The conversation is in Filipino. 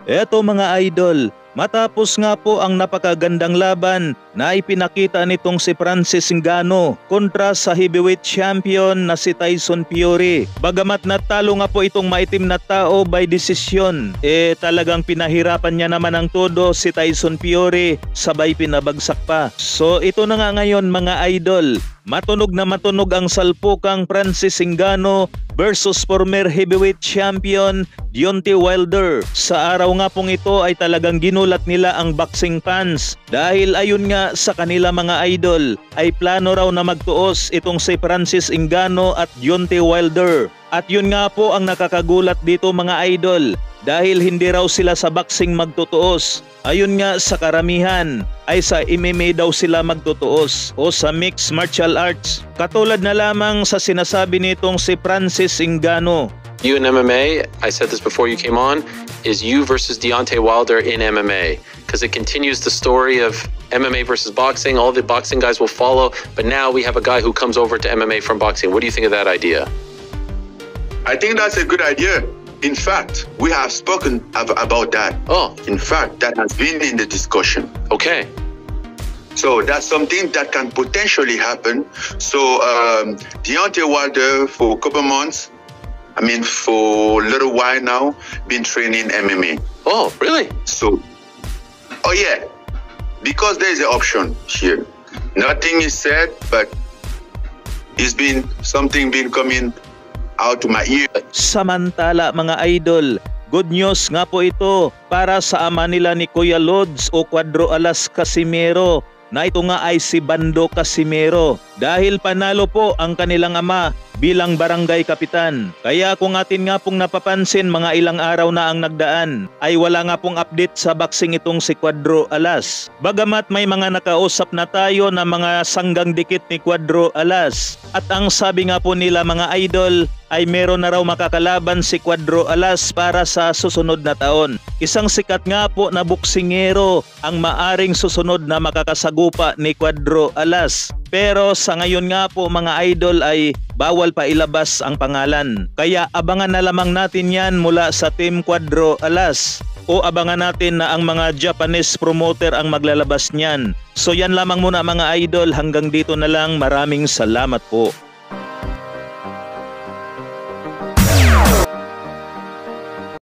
Eto mga idol, matapos nga po ang napakagandang laban na ipinakita nitong si Francis Ngannou kontra sa heavyweight champion na si Tyson Fury. Bagamat natalo nga po itong maitim na tao by decision, talagang pinahirapan niya naman ang todo si Tyson Fury, sabay pinabagsak pa. So ito na nga ngayon mga idol, matunog na matunog ang salpukang Francis Ngannou versus former heavyweight champion Deontay Wilder. Sa araw nga pong ito ay talagang ginulat nila ang boxing fans dahil ayun nga sa kanila mga idol ay plano raw na magtuos itong si Francis Ngannou at Deontay Wilder. At yun nga po ang nakakagulat dito mga idol dahil hindi raw sila sa boxing magtutuos. Ayun nga sa karamihan ay sa MMA daw sila magtutuos o sa mixed martial arts. Katulad na lamang sa sinasabi nitong si Francis Ngannou. You in MMA, I said this before you came on, is you versus Deontay Wilder in MMA. Because it continues the story of MMA versus boxing. All the boxing guys will follow. But now we have a guy who comes over to MMA from boxing. What do you think of that idea? I think that's a good idea. In fact, we have spoken about that. Oh. In fact, that has been in the discussion. Okay. So that's something that can potentially happen. So Deontay Wilder for a couple months, for a little while now, been training MMA. Oh, really? So, oh yeah, because there is an option here. Nothing is said, but it's been something been coming out to my ear. Samantala mga idol, good news nga po ito para sa ama nila ni Kuya Lods o Cuadro Alas Casimero na ito nga ay si Bando Casimero dahil panalo po ang kanilang ama bilang barangay kapitan. Kaya kung atin nga pong napapansin mga ilang araw na ang nagdaan ay wala nga pong update sa boxing itong si Cuadro Alas. Bagamat may mga nakausap na tayo na mga sanggang dikit ni Cuadro Alas at ang sabi nga po nila mga idol ay meron na raw makakalaban si Cuadro Alas para sa susunod na taon. Isang sikat nga po na boksingero ang maaring susunod na makakasagupa ni Cuadro Alas. Pero sa ngayon nga po mga idol ay bawal pa ilabas ang pangalan. Kaya abangan na lamang natin yan mula sa Team Cuadro Alas. O abangan natin na ang mga Japanese promoter ang maglalabas niyan. So yan lamang muna mga idol, hanggang dito na lang, maraming salamat po.